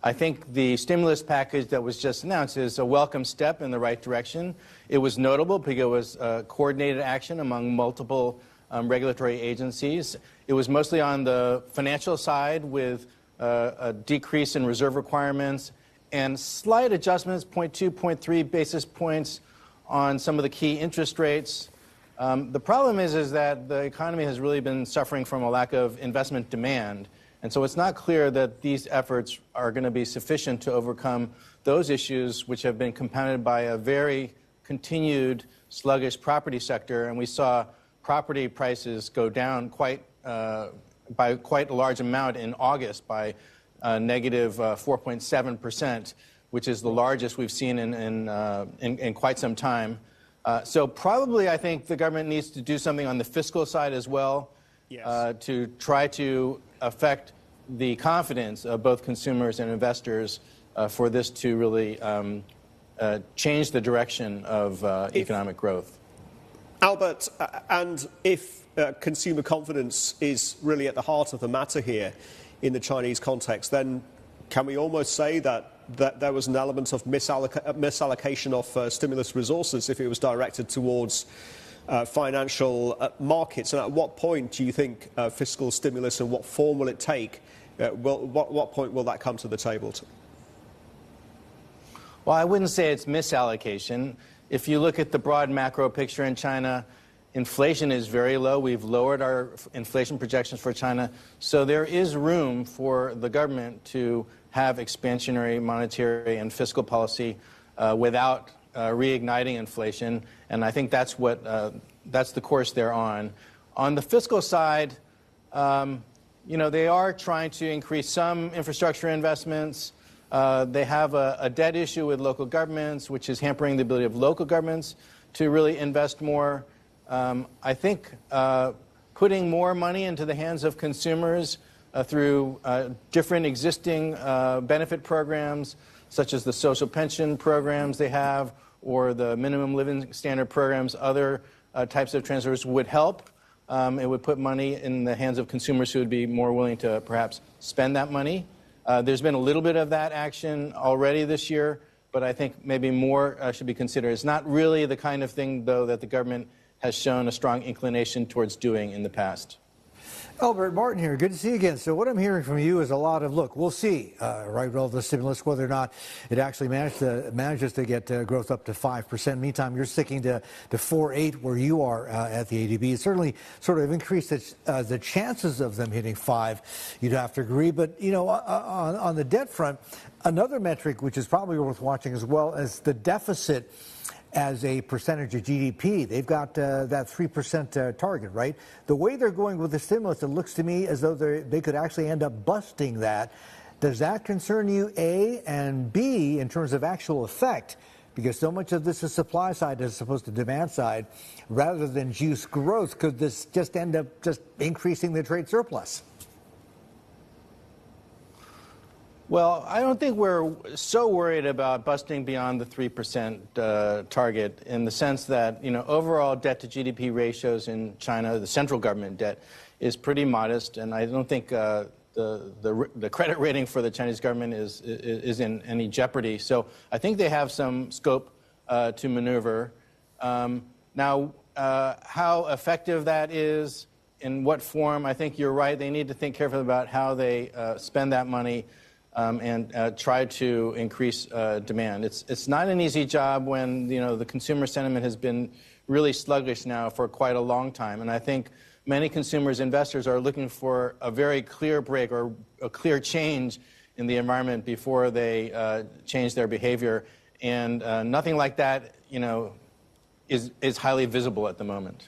I think the stimulus package that was just announced is a welcome step in the right direction. It was notable because it was coordinated action among multiple regulatory agencies. It was mostly on the financial side with a decrease in reserve requirements and slight adjustments, 0.2, 0.3 basis points on some of the key interest rates. The problem is that the economy has really been suffering from a lack of investment demand. And so it's not clear that these efforts are going to be sufficient to overcome those issues which have been compounded by a very continued sluggish property sector. And we saw property prices go down by quite a large amount in August, by negative 4.7%, which is the largest we've seen in quite some time. So probably I think the government needs to do something on the fiscal side as well. Yes. To try to affect the confidence of both consumers and investors for this to really change the direction of economic growth. Albert, and if consumer confidence is really at the heart of the matter here in the Chinese context, then can we almost say that there was an element of misallocation of stimulus resources if it was directed towards financial markets? And at what point do you think fiscal stimulus, and what form will it take? What point will that come to the table? Well, I wouldn't say it's misallocation. If you look at the broad macro picture in China, inflation is very low. We've lowered our inflation projections for China. So there is room for the government to have expansionary monetary and fiscal policy without reigniting inflation, and I think that's the course they're on. On the fiscal side, they are trying to increase some infrastructure investments. They have a debt issue with local governments, which is hampering the ability of local governments to really invest more. I think putting more money into the hands of consumers through different existing benefit programs, such as the social pension programs they have, or the minimum living standard programs, other types of transfers would help. It would put money in the hands of consumers who would be more willing to perhaps spend that money. There's been a little bit of that action already this year, but I think maybe more should be considered. It's not really the kind of thing, though, that the government has shown a strong inclination towards doing in the past. Albert Martin here. Good to see you again. So what I'm hearing from you is a lot of, look, we'll see, right, all the stimulus, whether or not it actually manages to get growth up to 5%. Meantime, you're sticking to 4.8 where you are at the ADB. It certainly sort of increased the chances of them hitting 5. You'd have to agree. But, on the debt front, another metric which is probably worth watching as well as the deficit as a percentage of GDP. They've got that 3% target, right? The way they're going with the stimulus, it looks to me as though they could actually end up busting that. Does that concern you, A, and B, in terms of actual effect? Because so much of this is supply side as opposed to demand side, rather than juice growth. Could this just end up just increasing the trade surplus? Well, I don't think we're so worried about busting beyond the 3% target, in the sense that, overall debt to GDP ratios in China, the central government debt, is pretty modest, and I don't think the credit rating for the Chinese government is in any jeopardy. So I think they have some scope to maneuver. Now, how effective that is, in what form, I think you're right. They need to think carefully about how they spend that money. And try to increase demand. It's not an easy job when the consumer sentiment has been really sluggish now for quite a long time, and I think many consumers, investors are looking for a very clear break or a clear change in the environment before they change their behavior, and nothing like that is highly visible at the moment.